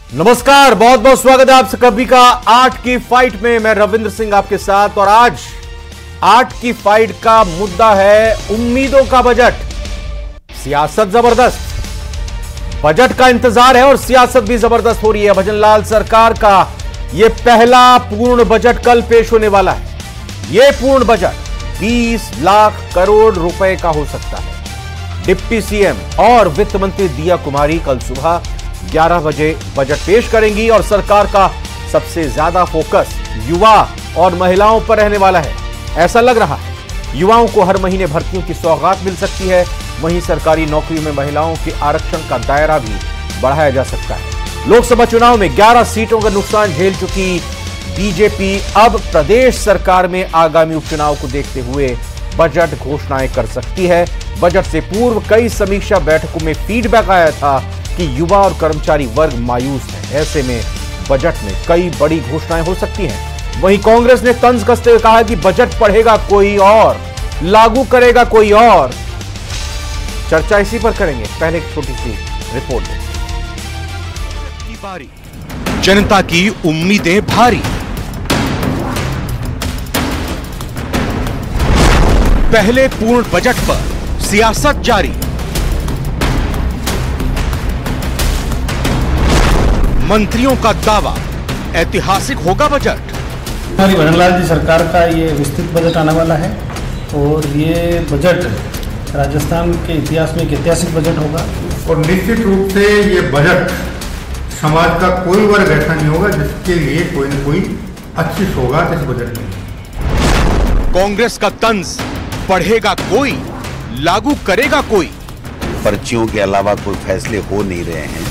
नमस्कार, बहुत बहुत स्वागत है आप सभी का 8 की फाइट में। मैं रविंद्र सिंह आपके साथ और आज 8 की फाइट का मुद्दा है उम्मीदों का बजट। सियासत जबरदस्त, बजट का इंतजार है और सियासत भी जबरदस्त हो रही है। भजनलाल सरकार का यह पहला पूर्ण बजट कल पेश होने वाला है। यह पूर्ण बजट 20 लाख करोड़ रुपए का हो सकता है। डिप्टी सीएम और वित्त मंत्री दिया कुमारी कल सुबह 11 बजे बजट पेश करेंगी और सरकार का सबसे ज्यादा फोकस युवा और महिलाओं पर रहने वाला है। ऐसा लग रहा है युवाओं को हर महीने भर्तियों की सौगात मिल सकती है। वहीं सरकारी नौकरी में महिलाओं के आरक्षण का दायरा भी बढ़ाया जा सकता है। लोकसभा चुनाव में 11 सीटों का नुकसान झेल चुकी बीजेपी अब प्रदेश सरकार में आगामी उपचुनाव को देखते हुए बजट घोषणाएं कर सकती है। बजट से पूर्व कई समीक्षा बैठकों में फीडबैक आया था कि युवा और कर्मचारी वर्ग मायूस है। ऐसे में बजट में कई बड़ी घोषणाएं हो सकती हैं। वहीं कांग्रेस ने तंज कसते हुए कहा कि बजट पढ़ेगा कोई और, लागू करेगा कोई और। चर्चा इसी पर करेंगे। पहले एक छोटी सी रिपोर्ट की बारी, जनता की उम्मीदें भारी। पहले पूर्ण बजट पर सियासत जारी। मंत्रियों का दावा, ऐतिहासिक होगा बजट। हमारी भजनलाल जी सरकार का ये विस्तृत बजट आने वाला है और ये बजट राजस्थान के इतिहास में एक ऐतिहासिक बजट होगा। और निश्चित रूप से ये बजट समाज का कोई वर्ग ऐसा नहीं होगा जिसके लिए कोई न कोई अच्छी सौगात इस बजट में। कांग्रेस का तंज, पढ़ेगा कोई, लागू करेगा कोई। पर्चियों के अलावा कोई फैसले हो नहीं रहे हैं,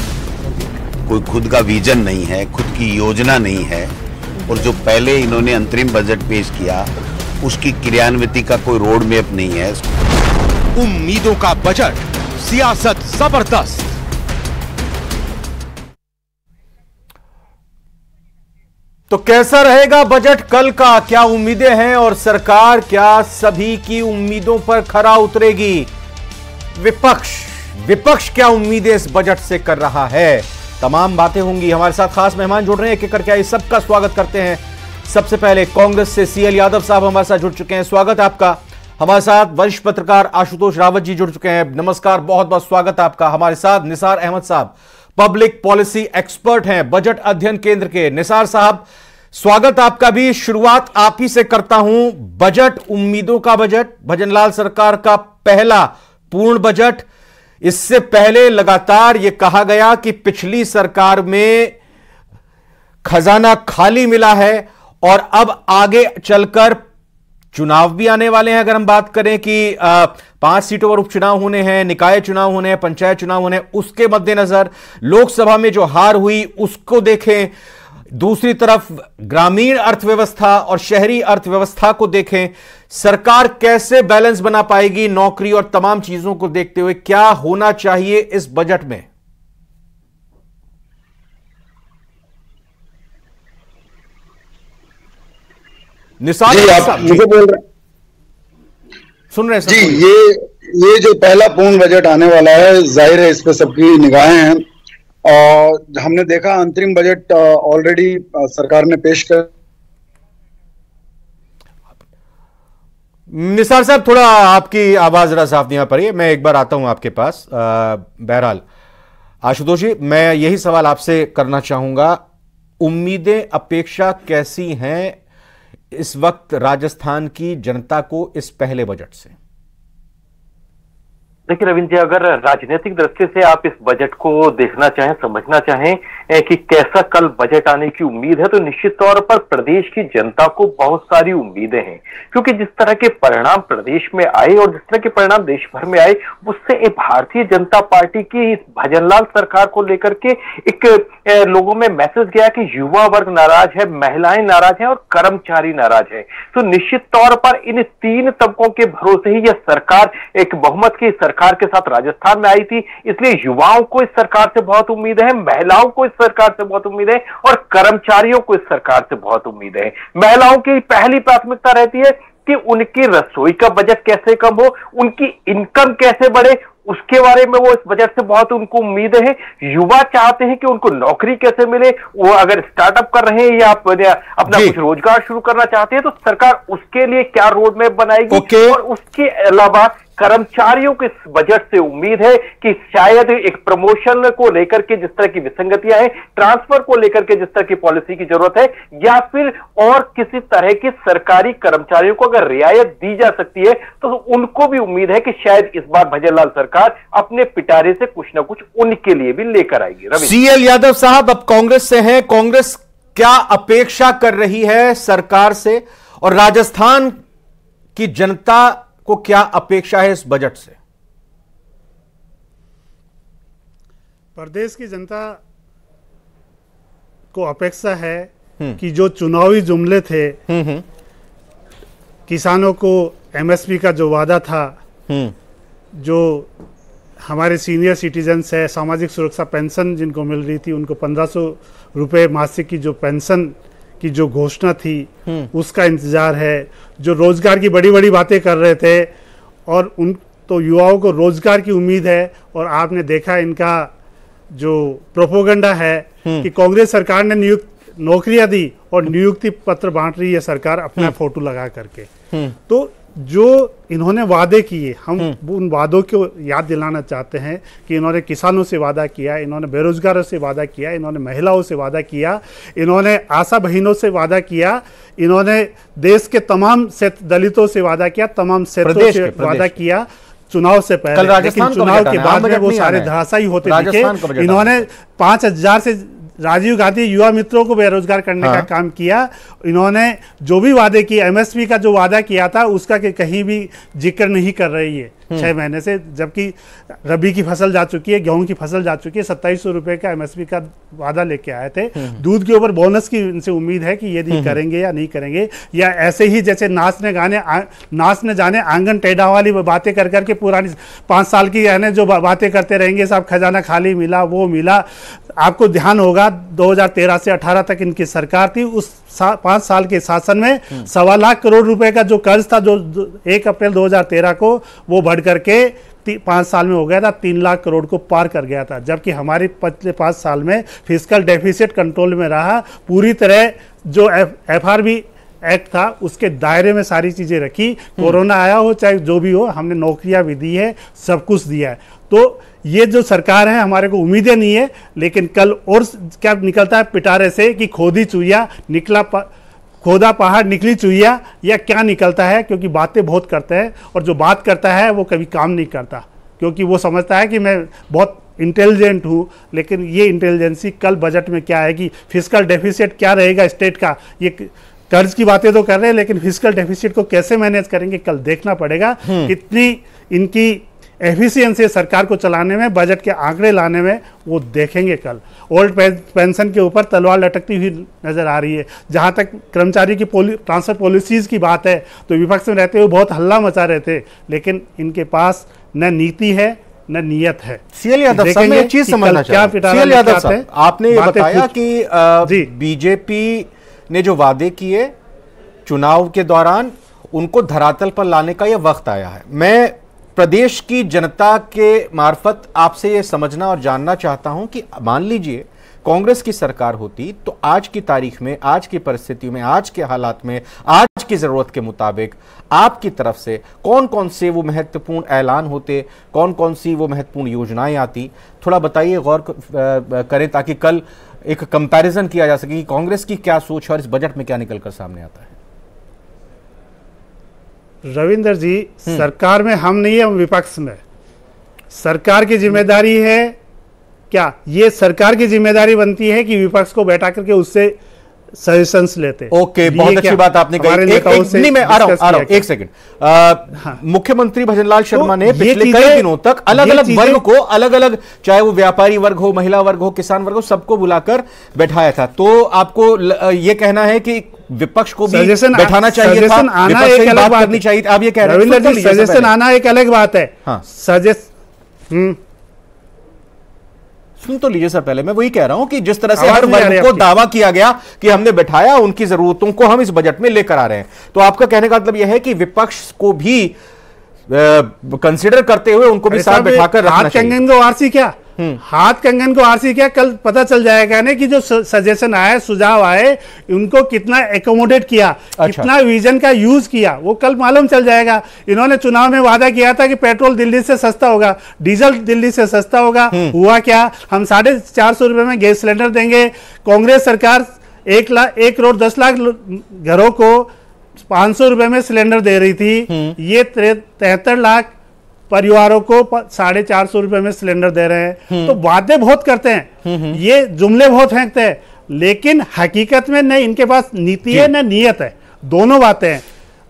कोई खुद का विजन नहीं है, खुद की योजना नहीं है और जो पहले इन्होंने अंतरिम बजट पेश किया उसकी क्रियान्विति का कोई रोड मैप नहीं है। उम्मीदों का बजट, सियासत जबरदस्त। तो कैसा रहेगा बजट कल का, क्या उम्मीदें हैं और सरकार क्या सभी की उम्मीदों पर खरा उतरेगी? विपक्ष क्या उम्मीदें इस बजट से कर रहा है? तमाम बातें होंगी। हमारे साथ खास मेहमान जुड़ रहे हैं, एक एक करके आइए सबका स्वागत करते हैं। सबसे पहले कांग्रेस से सीएल यादव साहब हमारे साथ जुड़ चुके हैं, स्वागत है आपका। हमारे साथ वरिष्ठ पत्रकार आशुतोष रावत जी जुड़ चुके हैं, नमस्कार, बहुत बहुत स्वागत है आपका। हमारे साथ निसार अहमद साहब, पब्लिक पॉलिसी एक्सपर्ट हैं, बजट अध्ययन केंद्र के। निसार साहब, स्वागत आपका भी। शुरुआत आप ही से करता हूं। बजट, उम्मीदों का बजट, भजनलाल सरकार का पहला पूर्ण बजट। इससे पहले लगातार यह कहा गया कि पिछली सरकार में खजाना खाली मिला है और अब आगे चलकर चुनाव भी आने वाले हैं। अगर हम बात करें कि 5 सीटों पर उपचुनाव होने हैं, निकाय चुनाव होने हैं, पंचायत चुनाव होने हैं, उसके मद्देनजर लोकसभा में जो हार हुई उसको देखें, दूसरी तरफ ग्रामीण अर्थव्यवस्था और शहरी अर्थव्यवस्था को देखें, सरकार कैसे बैलेंस बना पाएगी नौकरी और तमाम चीजों को देखते हुए क्या होना चाहिए इस बजट में? निसार जी, आप मुझे बोल रहे सुन रहे हैं जी। ये जो पहला पूर्ण बजट आने वाला है, जाहिर है इस पे सबकी निगाहें हैं और हमने देखा अंतरिम बजट ऑलरेडी सरकार ने पेश कर। निसार साहब, थोड़ा आपकी आवाज जरा साफ नहीं आ पा रही है, मैं एक बार आता हूं आपके पास। बहरहाल आशुतोष जी, मैं यही सवाल आपसे करना चाहूंगा, उम्मीदें, अपेक्षा कैसी हैं इस वक्त राजस्थान की जनता को इस पहले बजट से? देखिए रविंद्र जी, अगर राजनीतिक दृष्टि से आप इस बजट को देखना चाहें, समझना चाहें कि कैसा कल बजट आने की उम्मीद है, तो निश्चित तौर पर प्रदेश की जनता को बहुत सारी उम्मीदें हैं। क्योंकि जिस तरह के परिणाम प्रदेश में आए और जिस तरह के परिणाम देश भर में आए, उससे एक भारतीय जनता पार्टी की इस भजनलाल सरकार को लेकर के एक लोगों में मैसेज गया कि युवा वर्ग नाराज है, महिलाएं नाराज हैं और कर्मचारी नाराज है। तो निश्चित तौर पर इन 3 तबकों के भरोसे ही यह सरकार एक बहुमत की सरकार के साथ राजस्थान में आई थी। इसलिए युवाओं को इस सरकार से बहुत उम्मीद है, महिलाओं को इस सरकार से बहुत उम्मीद है और कर्मचारियों को इस सरकार से बहुत उम्मीद है। महिलाओं की पहली प्राथमिकता रहती है कि उनकी रसोई का बजट कैसे कम हो, उनकी इनकम कैसे बढ़े, उसके बारे में वो इस बजट से बहुत उनको उम्मीद है। युवा चाहते हैं कि उनको नौकरी कैसे मिले, वो अगर स्टार्टअप कर रहे हैं या अपना कुछ रोजगार शुरू करना चाहते हैं तो सरकार उसके लिए क्या रोड मैप बनाएगी। और उसके अलावा कर्मचारियों के इस बजट से उम्मीद है कि शायद एक प्रमोशन को लेकर के जिस तरह की विसंगतियां हैं, ट्रांसफर को लेकर के जिस तरह की पॉलिसी की जरूरत है, या फिर और किसी तरह के सरकारी कर्मचारियों को अगर रियायत दी जा सकती है तो उनको भी उम्मीद है कि शायद इस बार भजनलाल सरकार अपने पिटारे से कुछ ना कुछ उनके लिए भी लेकर आएगी। सीएल यादव साहब अब कांग्रेस से हैं, कांग्रेस क्या अपेक्षा कर रही है सरकार से और राजस्थान की जनता को क्या अपेक्षा है इस बजट से? प्रदेश की जनता को अपेक्षा है कि जो चुनावी जुमले थे, किसानों को एमएसपी का जो वादा था, जो हमारे सीनियर सिटीजन्स है, सामाजिक सुरक्षा पेंशन जिनको मिल रही थी, उनको 1500 रुपये मासिक की जो पेंशन की जो घोषणा थी उसका इंतजार है। जो रोजगार की बड़ी बड़ी बातें कर रहे थे और उन तो युवाओं को रोजगार की उम्मीद है। और आपने देखा इनका जो प्रोपोगंडा है कि कांग्रेस सरकार ने नौकरियां दी और नियुक्ति पत्र बांट रही है सरकार अपना फोटो लगा करके। तो जो इन्होंने वादे किए, हम उन वादों को याद दिलाना चाहते हैं कि इन्होंने किसानों से वादा किया, इन्होंने बेरोजगारों से वादा किया, इन्होंने महिलाओं से वादा किया, इन्होंने आशा बहनों से वादा किया, इन्होंने देश के तमाम दलितों से वादा किया, तमाम क्षेत्रों से वादा किया चुनाव से पहले। लेकिन चुनाव के बाद में वो सारे धराशायी होते दिखे। इन्होंने 5000 से राजीव गांधी युवा मित्रों को बेरोजगार करने का काम किया। इन्होंने जो भी वादे किए, एमएसपी का जो वादा किया था उसका कहीं भी जिक्र नहीं कर रही है 6 महीने से, जबकि रबी की फसल जा चुकी है, गेहूं की फसल जा चुकी है। 2700 रुपए का एमएसपी का वादा लेके आए थे। दूध के ऊपर बोनस की इनसे उम्मीद है कि यदि करेंगे या नहीं करेंगे, या ऐसे ही जैसे नाचने जाने आंगन टेढ़ा वाली बातें कर करके पुरानी 5 साल की यानी जो बातें करते रहेंगे, सब खजाना खाली मिला, वो मिला। आपको ध्यान होगा 2013 से 18 तक इनकी सरकार थी। उस 5 साल के शासन में 1.25 लाख करोड़ रुपए का जो कर्ज था जो 1 अप्रैल 2013 को वो बढ़ करके 5 साल में हो गया था, 3 लाख करोड़ को पार कर गया था। जबकि हमारे पिछले 5 साल में फिस्कल डेफिसिट कंट्रोल में रहा। पूरी तरह जो FRB एक्ट था उसके दायरे में सारी चीजें रखी। कोरोना आया हो चाहे जो भी हो, हमने नौकरियां भी दी है, सब कुछ दिया है। तो ये जो सरकार है, हमारे को उम्मीदें नहीं है, लेकिन कल और क्या निकलता है पिटारे से कि खोदी चुईया निकला खोदा पहाड़ निकली चुईया, या क्या निकलता है। क्योंकि बातें बहुत करते हैं और जो बात करता है वो कभी काम नहीं करता, क्योंकि वो समझता है कि मैं बहुत इंटेलिजेंट हूँ। लेकिन ये इंटेलिजेंसी कल बजट में क्या है कि फिस्कल डेफिसिट क्या रहेगा स्टेट का। ये कर्ज की बातें तो कर रहे हैं, लेकिन फिस्कल डेफिसिट को कैसे मैनेज करेंगे कल देखना पड़ेगा। कितनी इनकी एफिशिएंसी सरकार को चलाने में, बजट के आंकड़े लाने में, वो देखेंगे कल। ओल्ड पेंशन के ऊपर तलवार लटकती हुई नजर आ रही है। जहां तक कर्मचारी की ट्रांसफर पॉलिसीज की बात है तो विपक्ष में रहते हुए बहुत हल्ला मचा रहे थे, लेकिन इनके पास न नीति है न नियत है। सीएल यादव साहब, मैं एक चीज समझना चाहता हूं। सीएल यादव साहब, आपने ये बताया कि बीजेपी ने जो वादे किए चुनाव के दौरान उनको धरातल पर लाने का यह वक्त आया है। मैं प्रदेश की जनता के मार्फत आपसे यह समझना और जानना चाहता हूं कि मान लीजिए कांग्रेस की सरकार होती तो आज की तारीख में, आज की परिस्थिति में, आज के हालात में, आज की जरूरत के मुताबिक आपकी तरफ से कौन कौन से वो महत्वपूर्ण ऐलान होते, कौन कौन सी वो महत्वपूर्ण योजनाएं आती, थोड़ा बताइए, गौर करें ताकि कल एक कंपैरिजन किया जा सके कि कांग्रेस की क्या सोच है और इस बजट में क्या निकलकर सामने आता है। रविंदर जी, सरकार में हम नहीं है, हम विपक्ष में। सरकार की जिम्मेदारी है क्या, ये सरकार की जिम्मेदारी बनती है कि विपक्ष को बैठा करके उससे सजेशंस लेते। ओके, बहुत अच्छी बात आपने कही। मैं आ रहा हूं, एक सेकंड। मुख्यमंत्री भजनलाल शर्मा ने पिछले कई दिनों तक अलग अलग वर्ग को, अलग अलग, चाहे वो व्यापारी वर्ग हो, महिला वर्ग हो, किसान वर्ग हो, सबको बुलाकर बैठाया था। तो आपको ये कहना है कि विपक्ष को भी बैठाना चाहिए था, आना एक अलग बात करनी चाहिए। आप ये कह रहे हैं सजेशन आना एक अलग बात है। सुन तो लीजिए सर, पहले मैं वही कह रहा हूं कि जिस तरह से हर वर्ग को दावा किया गया कि हमने बैठाया, उनकी जरूरतों को हम इस बजट में लेकर आ रहे हैं, तो आपका कहने का मतलब यह है कि विपक्ष को भी कंसिडर करते हुए उनको भी साथ बैठाकर रखना चाहिए। कंगन को आरसी क्या, हाथ कंगन को आरसी क्या, कल पता चल जाएगा ना कि जो सजेशन आए, सुझाव आए, उनको कितना एकोमोडेट किया, कितना विजन का यूज किया, वो कल मालूम चल जाएगा। इन्होंने चुनाव में वादा किया था कि पेट्रोल दिल्ली से सस्ता होगा, डीजल दिल्ली से सस्ता होगा, हुआ क्या? हम 450 रुपए में गैस सिलेंडर देंगे। कांग्रेस सरकार 1 करोड़ 10 लाख घरों को 500 रुपए में सिलेंडर दे रही थी, ये 73 लाख परिवारों को 450 रुपए में सिलेंडर दे रहे हैं। तो बातें बहुत करते हैं, ये जुमले बहुत फेंकते हैं, लेकिन हकीकत में न इनके पास नीति है न नीयत है, दोनों बातें हैं।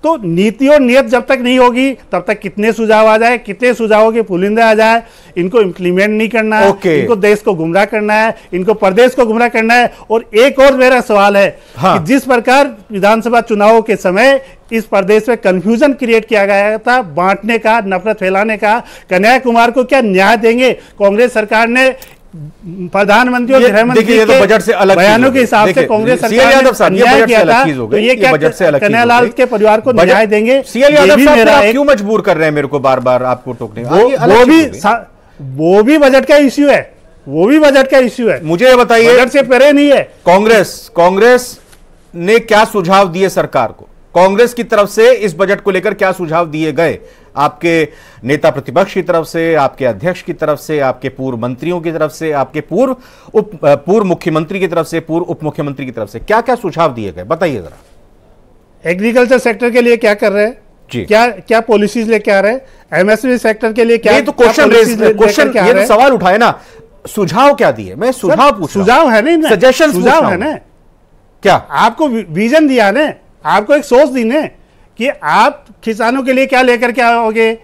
तो नीति और नियत जब तक नहीं होगी तब तक कितने सुझाव आ जाए, कितने सुझावों के पुलिंदे आ जाए, इनको इम्प्लीमेंट नहीं करना है, इनको देश को गुमराह करना है, इनको प्रदेश को गुमराह करना है। और एक और मेरा सवाल है कि जिस प्रकार विधानसभा चुनावों के समय इस प्रदेश में कंफ्यूजन क्रिएट किया गया था, बांटने का, नफरत फैलाने का, कन्हैया कुमार को क्या न्याय देंगे? कांग्रेस सरकार ने प्रधानमंत्री और गृह मंत्री के बजट से अलग बयानों के हिसाब से कांग्रेस सरकार ने न्याय किया था, तो ये क्या कन्हैया लाल के परिवार को न्याय देंगे? सीएल यादव साहब, आप क्यों मजबूर कर रहे हैं मेरे को बार बार आपको टोकने? वो भी बजट का इश्यू है, वो भी बजट का इश्यू है। मुझे ये बताइए, बजट से परे नहीं है। कांग्रेस ने क्या सुझाव दिए सरकार को? कांग्रेस की तरफ से इस बजट को लेकर क्या सुझाव दिए गए? आपके नेता प्रतिपक्ष की तरफ से, आपके अध्यक्ष की तरफ से, आपके पूर्व मंत्रियों की तरफ से, आपके पूर्व मुख्यमंत्री की तरफ से, पूर्व उप मुख्यमंत्री की तरफ से क्या क्या सुझाव दिए गए, बताइए जरा। एग्रीकल्चर सेक्टर के लिए क्या कर रहे हैं जी? क्या पॉलिसीज लेके आ रहे हैं? एमएसएमई सेक्टर के लिए क्या? ये तो क्वेश्चन, ये तो सवाल उठाए ना, सुझाव क्या दिए? मैं सुझाव पूछ, सुझाव है नहीं, सजेशन सुझाव है ना। क्या आपको विजन दिया ने, आपको एक सोच दी ने कि आप किसानों के लिए क्या लेकर के आओगे?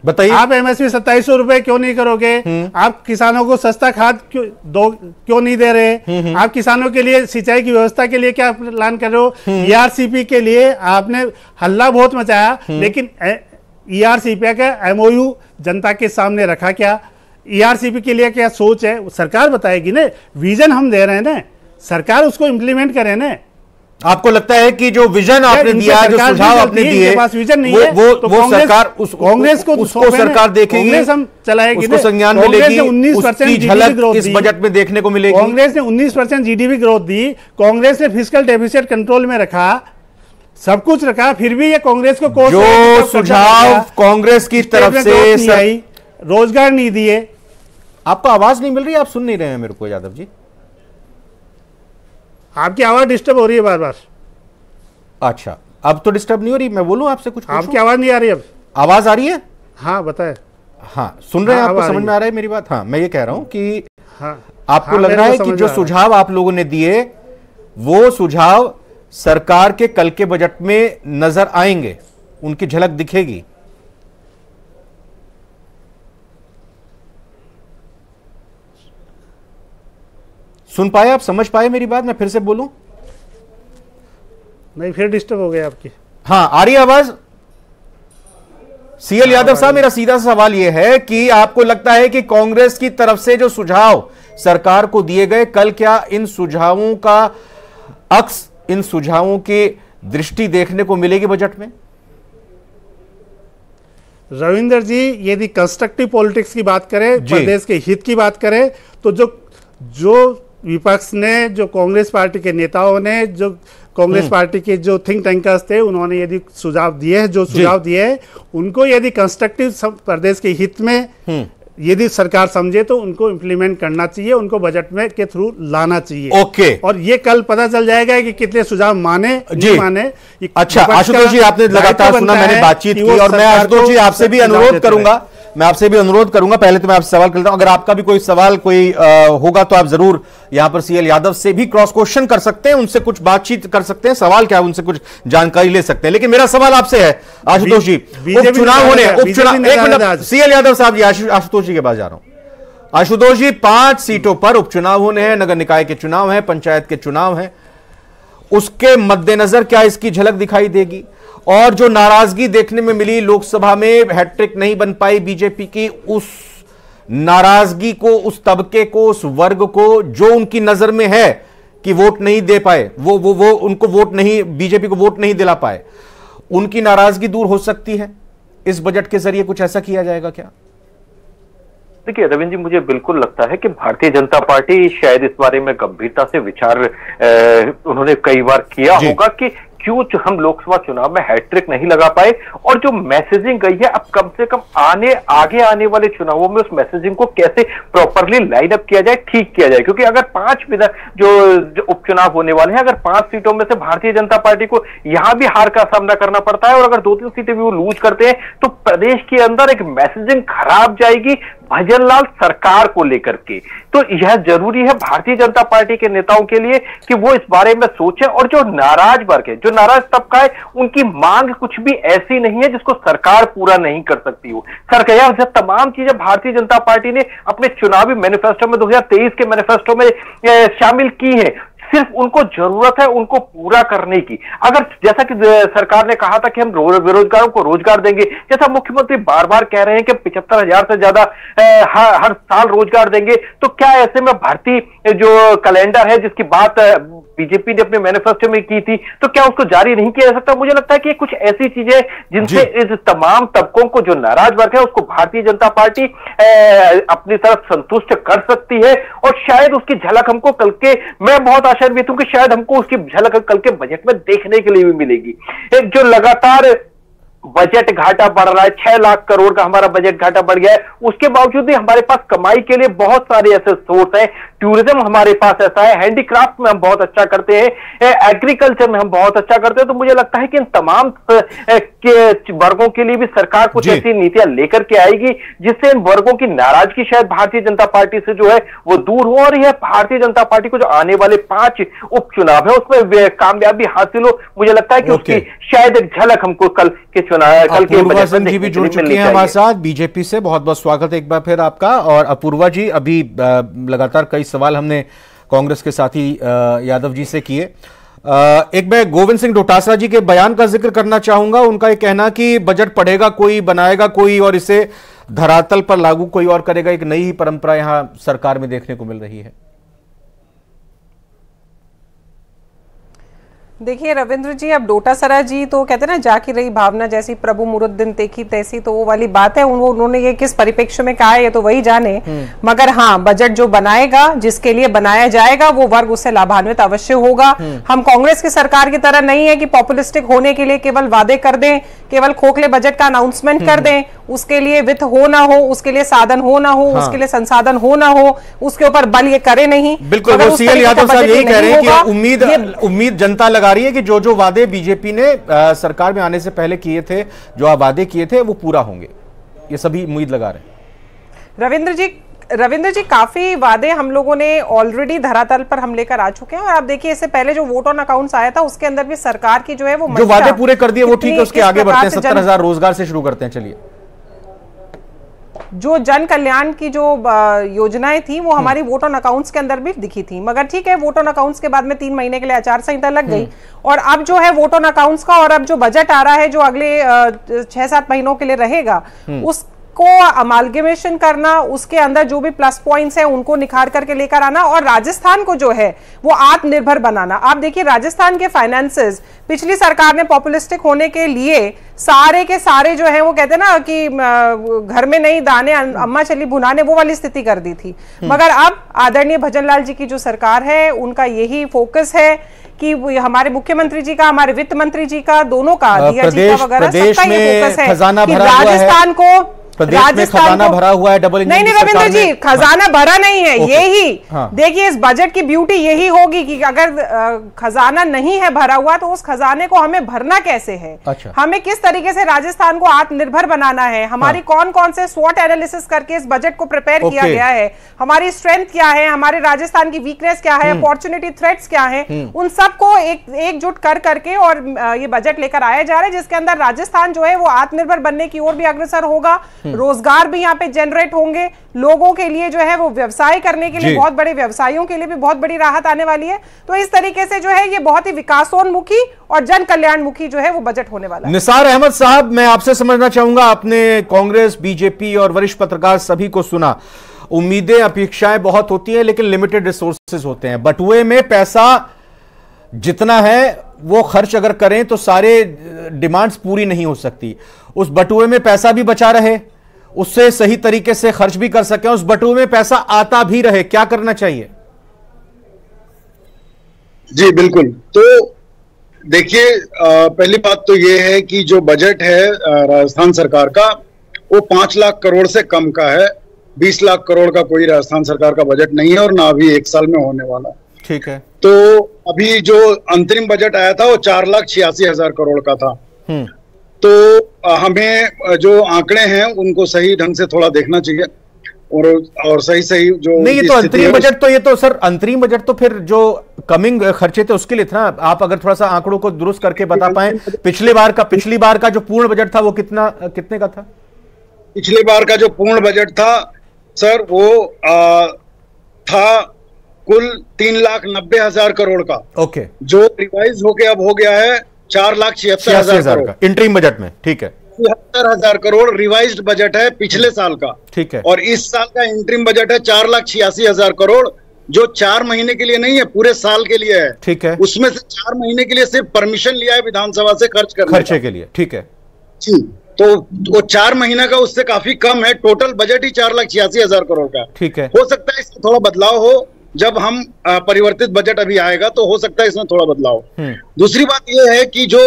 बताइए। आप एमएसपी 2700 रुपए क्यों नहीं करोगे? आप किसानों को सस्ता खाद क्यों नहीं दे रहे? आप किसानों के लिए सिंचाई की व्यवस्था के लिए क्या प्लान कर रहे हो? ईआरसीपी के लिए आपने हल्ला बहुत मचाया, लेकिन ईआरसीपी का एमओयू जनता के सामने रखा क्या? ईआरसीपी के लिए क्या सोच है? सरकार बताएगी ना। विजन हम दे रहे हैं ना, सरकार उसको इम्प्लीमेंट करे ना। आपको लगता है कि जो विजन आपने दिया, जो सुझाव आपने दिए, विजन नहीं है, वो सरकार कांग्रेस को उसको सरकार देखेगी, कांग्रेस हम चलाएगी, उसको संज्ञान में लेगी, 19% झलक इस बजट में देखने को मिलेगी। कांग्रेस ने 19% जीडीपी ग्रोथ दी, कांग्रेस ने फिस्कल डेफिसिट कंट्रोल में रखा, सब कुछ रखा, फिर भी ये कांग्रेस को जो सुझाव कांग्रेस की तरफ से, रोजगार नहीं दिए। आपको आवाज नहीं मिल रही, आप सुन नहीं रहे हैं मेरे को यादव जी? आपकी आवाज डिस्टर्ब हो रही है बार बार। अच्छा, अब तो डिस्टर्ब नहीं हो रही। मैं बोलूं आपसे कुछ? आपकी आवाज नहीं आ रही। अब आवाज आ रही है? हाँ बताए। हाँ सुन रहे हैं, आपको समझ में आ रहा है मेरी बात? हाँ, मैं ये कह रहा हूं कि आपको लग रहा है कि जो सुझाव आप लोगों ने दिए, वो सुझाव सरकार के कल के बजट में नजर आएंगे, उनकी झलक दिखेगी। सुन पाए आप? समझ पाए मेरी बात? मैं फिर से बोलूं? नहीं, फिर डिस्टर्ब हो गया आपकी। हाँ, आ रही है आवाज? सीएल यादव साहब, मेरा सीधा सा सवाल यह है कि आपको लगता है कि कांग्रेस की तरफ से जो सुझाव सरकार को दिए गए, कल क्या इन सुझावों का अक्स, इन सुझावों की दृष्टि देखने को मिलेगी बजट में? रविंदर जी, यदि कंस्ट्रक्टिव पॉलिटिक्स की बात करें, प्रदेश के हित की बात करें, तो जो विपक्ष ने, जो कांग्रेस पार्टी के नेताओं ने, जो कांग्रेस पार्टी के जो थिंक टैंकर्स थे, उन्होंने यदि सुझाव दिए, जो सुझाव दिए, उनको यदि कंस्ट्रक्टिव प्रदेश के हित में यदि सरकार समझे तो उनको इंप्लीमेंट करना चाहिए, उनको बजट में के थ्रू लाना चाहिए। ओके। और ये कल पता चल जाएगा कि कितने सुझाव माने नहीं माने। अच्छा, आशुतोष जी, आपने लगातार सुना, मैंने बातचीत की, और मैं आशुतोष जी आपसे भी अनुरोध करूंगा, पहले तो मैं आपसे सवाल करता हूं, अगर आपका भी कोई सवाल होगा तो आप जरूर यहां पर सीएल यादव से भी क्रॉस क्वेश्चन कर सकते हैं, उनसे कुछ बातचीत कर सकते हैं, सवाल क्या है उनसे कुछ जानकारी ले सकते हैं। लेकिन मेरा सवाल आपसे है आशुतोष जी, उपचुनाव होने, एक मिनट सीएल यादव साहब जी, आशुतोष जी के पास जा रहा हूं। आशुतोष जी, 5 सीटों पर उपचुनाव होने हैं, नगर निकाय के चुनाव है, पंचायत के चुनाव है, उसके मद्देनजर क्या इसकी झलक दिखाई देगी? और जो नाराजगी देखने में मिली लोकसभा में, हैट्रिक नहीं बन पाई बीजेपी की, उस नाराजगी को, उस तबके को, उस वर्ग को जो उनकी नजर में है कि वोट नहीं दे पाए, वो उनको वोट नहीं, बीजेपी को वोट नहीं दिला पाए, उनकी नाराजगी दूर हो सकती है? इस बजट के जरिए कुछ ऐसा किया जाएगा क्या? देखिए रविंद्र जी, मुझे बिल्कुल लगता है कि भारतीय जनता पार्टी शायद इस बारे में गंभीरता से विचार उन्होंने कई बार किया होगा कि क्यों हम लोकसभा चुनाव में हैट्रिक नहीं लगा पाए, और जो मैसेजिंग गई है अब कम से कम आगे आने वाले चुनावों में उस मैसेजिंग को कैसे प्रॉपरली लाइन अप किया जाए, ठीक किया जाए। क्योंकि अगर 5 जो उपचुनाव होने वाले हैं, अगर 5 सीटों में से भारतीय जनता पार्टी को यहां भी हार का सामना करना पड़ता है और अगर 2-3 सीटें भी वो लूज करते हैं तो प्रदेश के अंदर एक मैसेजिंग खराब जाएगी भजनलाल सरकार को लेकर के। तो यह जरूरी है भारतीय जनता पार्टी के नेताओं के लिए कि वो इस बारे में सोचें, और जो नाराज वर्ग है, जो नाराज तबका है, उनकी मांग कुछ भी ऐसी नहीं है जिसको सरकार पूरा नहीं कर सकती हो। सरकार जब तमाम चीजें भारतीय जनता पार्टी ने अपने चुनावी मैनिफेस्टो में 2023 के मैनिफेस्टो में शामिल की है, सिर्फ उनको जरूरत है उनको पूरा करने की। अगर जैसा कि सरकार ने कहा था कि हम बेरोजगारों को रोजगार देंगे, जैसा मुख्यमंत्री बार बार कह रहे हैं कि 75,000 से ज्यादा हर साल रोजगार देंगे, तो क्या ऐसे में भर्ती जो कैलेंडर है जिसकी बात बीजेपी ने अपने मैनिफेस्टो में की थी, तो क्या उसको जारी नहीं किया जा सकता? मुझे लगता है कि कुछ ऐसी चीजें जिनसे इस तमाम तबकों को, जो नाराज वर्ग है, उसको भारतीय जनता पार्टी अपनी तरफ संतुष्ट कर सकती है, और शायद उसकी झलक हमको कल के, मैं बहुत आशान्वित हूं कि शायद हमको उसकी झलक कल के बजट में देखने के लिए भी मिलेगी। एक जो लगातार बजट घाटा बढ़ रहा है, 6 लाख करोड़ का हमारा बजट घाटा बढ़ गया है, उसके बावजूद भी हमारे पास कमाई के लिए बहुत सारे ऐसे सोर्स हैं। टूरिज्म हमारे पास ऐसा है, हैंडीक्राफ्ट में हम बहुत अच्छा करते हैं, एग्रीकल्चर में हम बहुत अच्छा करते हैं। तो मुझे लगता है कि इन तमाम वर्गों के लिए भी सरकार कुछ ऐसी नीतियां लेकर के आएगी जिससे इन वर्गों की नाराजगी शायद भारतीय जनता पार्टी से जो है वो दूर हो, और यह भारतीय जनता पार्टी को जो आने वाले 5 उपचुनाव है उसमें कामयाबी हासिल हो। मुझे लगता है कि उसकी शायद एक झलक हमको कल के अपूर्वा सिंह जी भी जुड़ चुकी हैं हमारे साथ बीजेपी से। बहुत बहुत स्वागत है एक बार फिर आपका। और अपूर्वा जी, अभी लगातार कई सवाल हमने कांग्रेस के साथी यादव जी से किए। एक मैं गोविंद सिंह डोटासरा जी के बयान का जिक्र करना चाहूंगा। उनका यह कहना कि बजट पढ़ेगा कोई, बनाएगा कोई, और इसे धरातल पर लागू कोई और करेगा। एक नई ही परंपरा यहां सरकार में देखने को मिल रही है। देखिए रविंद्र जी, अब डोटासरा जी तो कहते हैं ना, जाकी रही भावना जैसी प्रभु मुरुद दिन देखी तैसी, तो वो वाली बात है। उन्होंने ये किस परिप्रेक्ष्य में कहा है ये तो वही जाने, मगर हाँ, बजट जो बनाएगा, जिसके लिए बनाया जाएगा, वो वर्ग उससे लाभान्वित अवश्य होगा। हम कांग्रेस की सरकार की तरह नहीं है कि पॉपुलिस्टिक होने के लिए केवल वादे कर दें, केवल खोखले बजट का अनाउंसमेंट कर दें, उसके लिए वित्त हो ना हो, उसके लिए साधन हो ना हो, उसके लिए संसाधन हो ना हो, उसके ऊपर बल ये करे नहीं। बिल्कुल, वो सीएल यादव साहब यही कह रहे हैं कि उम्मीद जनता लगा रही है कि जो जो वादे बीजेपी ने सरकार में आने से पहले किए थे, जो वादे किए थे, वो पूरा होंगे। ये सभी उम्मीद लगा रहे हैं। रविंद्र जी, काफी वादे हम लोगों ने ऑलरेडी धरातल पर हम लेकर आ चुके हैं। और आप देखिए, इससे पहले जो वोट ऑन अकाउंट्स आया था उसके अंदर भी सरकार की जो है वो जो वादे पूरे कर दिए वो ठीक है, उसके आगे बढ़ते हैं। 70,000 रोजगार से शुरू करते हैं। चलिए, जो जन कल्याण की जो योजनाएं थी वो हमारी वोट ऑन अकाउंट्स के अंदर भी दिखी थी, मगर ठीक है, वोट ऑन अकाउंट्स के बाद में 3 महीने के लिए आचार संहिता लग गई, और अब जो है वोट ऑन अकाउंट्स का, और अब जो बजट आ रहा है जो अगले 6-7 महीनों के लिए रहेगा, उस को अमालगमेशन करना, उसके अंदर जो भी प्लस पॉइंट्स हैं उनको निखार करके लेकर आना, और राजस्थान को जो है वो आत्मनिर्भर बनाना। आप देखिए, राजस्थान के फाइनेंसेस पिछली सरकार ने पॉपुलिस्टिक होने के लिए सारे के सारे जो है वो कहते हैं ना कि घर में नहीं दाने अम्मा चली भुनाने, वो वाली स्थिति कर दी थी। मगर अब आदरणीय भजनलाल जी की जो सरकार है उनका यही फोकस है कि हमारे मुख्यमंत्री जी का, हमारे वित्त मंत्री जी का, दोनों का, दिया जी का वगैरह, सबका ये फोकस है कि राजस्थान को, प्रदेश में खजाना भरा हुआ है। डबल इंजन नहीं रविंद्र जी, खजाना भरा नहीं है। यही देखिए, इस बजट की ब्यूटी यही होगी कि अगर खजाना नहीं है भरा हुआ तो उस खजाने को हमें भरना कैसे है। अच्छा। हमें किस तरीके से राजस्थान को आत्मनिर्भर बनाना है, हमारी कौन कौन से स्वॉट एनालिसिस करके इस बजट को प्रिपेयर किया गया है, हमारी स्ट्रेंथ क्या है, हमारे राजस्थान की वीकनेस क्या है, अपॉर्चुनिटी थ्रेट्स क्या है, उन सबको एकजुट कर करके और ये बजट लेकर आया जा रहा है, जिसके अंदर राजस्थान जो है वो आत्मनिर्भर बनने की ओर भी अग्रसर होगा। रोजगार भी यहाँ पे जनरेट होंगे, लोगों के लिए जो है वो व्यवसाय करने के लिए, बहुत बड़े व्यवसायियों के लिए भी बहुत बड़ी राहत आने वाली है। तो इस तरीके से जो है ये बहुत ही विकासोन्मुखी और जन कल्याणमुखी जो है वो बजट होने वाला है। निसार अहमद साहब, मैं आपसे समझना चाहूंगा, आपने कांग्रेस, बीजेपी और वरिष्ठ पत्रकार सभी को सुना। उम्मीदें, अपेक्षाएं बहुत होती हैं, लेकिन लिमिटेड रिसोर्सेज होते हैं। बटुए में पैसा जितना है वो खर्च अगर करें तो सारे डिमांड्स पूरी नहीं हो सकती। उस बटुए में पैसा भी बचा रहे, उससे सही तरीके से खर्च भी कर सकें, उस बटुए में पैसा आता भी रहे, क्या करना चाहिए? जी बिल्कुल। तो देखिए, पहली बात तो ये है कि जो बजट है राजस्थान सरकार का, वो 5 लाख करोड़ से कम का है। 20 लाख करोड़ का कोई राजस्थान सरकार का बजट नहीं है और ना अभी 1 साल में होने वाला। ठीक है। तो अभी जो अंतरिम बजट आया था वो 4,86,000 करोड़ का था। तो हमें जो आंकड़े हैं उनको सही ढंग से थोड़ा देखना चाहिए और सही जो नहीं, ये तो अंतरिम बजट, तो ये तो सर अंतरिम बजट तो फिर जो कमिंग खर्चे थे उसके लिए था ना। आप अगर थोड़ा सा आंकड़ों को दुरुस्त करके बता पाए, पिछली बार का जो पूर्ण बजट था वो कितने का था? पिछली बार का जो पूर्ण बजट था सर वो था कुल 3,90,000 करोड़ का। ओके। जो रिवाइज होके अब हो गया है 4,76,000 का इंटरिम बजट में। ठीक है। 73,000 करोड़ रिवाइज्ड बजट है पिछले साल का। ठीक है। और इस साल का इंटरिम बजट है 4,86,000 करोड़, जो 4 महीने के लिए नहीं है, पूरे साल के लिए है। ठीक है। उसमें से 4 महीने के लिए सिर्फ परमिशन लिया है विधानसभा से खर्चे के लिए। ठीक है जी। तो वो 4 महीने का उससे काफी कम है। टोटल बजट ही 4,86,000 करोड़ का। ठीक है। हो सकता है इसमें थोड़ा बदलाव हो, जब हम परिवर्तित बजट अभी आएगा तो हो सकता है इसमें थोड़ा बदलाव। दूसरी बात यह है कि जो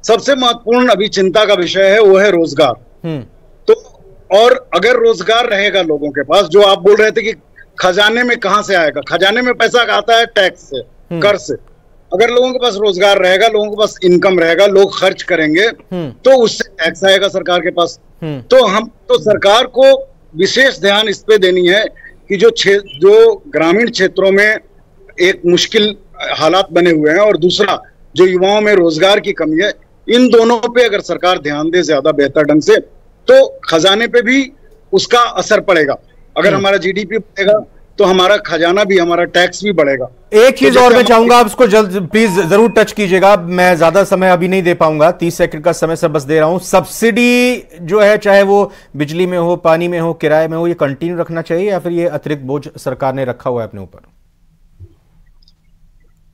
सबसे महत्वपूर्ण अभी चिंता का विषय है वो है रोजगार। तो और अगर रोजगार रहेगा लोगों के पास, जो आप बोल रहे थे कि खजाने में कहां से आएगा, खजाने में पैसा आता है टैक्स से, कर से। अगर लोगों के पास रोजगार रहेगा, लोगों के पास इनकम रहेगा, लोग खर्च करेंगे, तो उससे टैक्स आएगा सरकार के पास। तो सरकार को विशेष ध्यान इस पे देनी है कि जो ग्रामीण क्षेत्रों में एक मुश्किल हालात बने हुए हैं और दूसरा जो युवाओं में रोजगार की कमी है, इन दोनों पे अगर सरकार ध्यान दे ज्यादा बेहतर ढंग से, तो खजाने पे भी उसका असर पड़ेगा। अगर हमारा जीडीपी बढ़ेगा तो हमारा खजाना भी, हमारा टैक्स भी बढ़ेगा। एक चीज और मैं चाहूंगा, आप इसको जल्द प्लीज जरूर टच कीजिएगा, मैं ज्यादा समय अभी नहीं दे पाऊंगा, 30 सेकंड का समय से बस दे रहा हूं। सब्सिडी जो है, चाहे वो बिजली में हो, पानी में हो, किराए में हो, ये कंटिन्यू रखना चाहिए या फिर ये अतिरिक्त बोझ सरकार ने रखा हुआ है अपने ऊपर?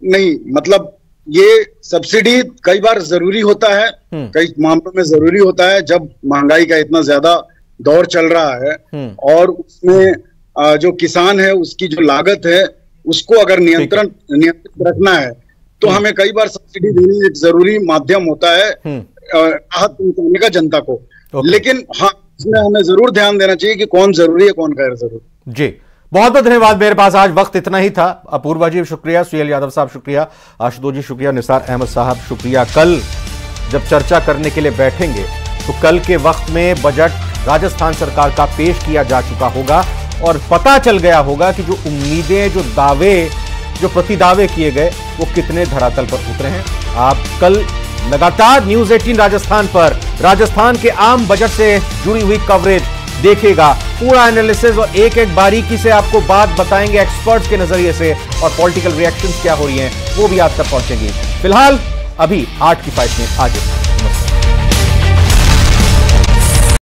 नहीं, मतलब ये सब्सिडी कई बार जरूरी होता है, कई मामलों में जरूरी होता है, जब महंगाई का इतना ज्यादा दौर चल रहा है और उसमें जो किसान है उसकी जो लागत है उसको अगर नियंत्रित रखना है, तो हमें कई बार सब्सिडी देनी एक जरूरी माध्यम होता है राहत पहुंचाने का जनता को। लेकिन हाँ, इसमें हमें जरूर ध्यान देना चाहिए कि कौन जरूरी है, कौन गैर जरूरी। जी, बहुत बहुत धन्यवाद। मेरे पास आज वक्त इतना ही था। अपूर्वा जी शुक्रिया, सुहेल यादव साहब शुक्रिया, आशुतोष जी शुक्रिया, निसार अहमद साहब शुक्रिया। कल जब चर्चा करने के लिए बैठेंगे तो कल के वक्त में बजट राजस्थान सरकार का पेश किया जा चुका होगा और पता चल गया होगा कि जो उम्मीदें, जो दावे, जो प्रतिदावे किए गए, वो कितने धरातल पर उतरे हैं। आप कल लगातार न्यूज 18 राजस्थान पर राजस्थान के आम बजट से जुड़ी हुई कवरेज देखिएगा, पूरा एनालिसिस और एक एक बारीकी से आपको बात बताएंगे एक्सपर्ट्स के नजरिए से, और पॉलिटिकल रिएक्शंस क्या हो रही हैं वो भी आप तक पहुंचेंगी। फिलहाल अभी 8 की 5 में आगे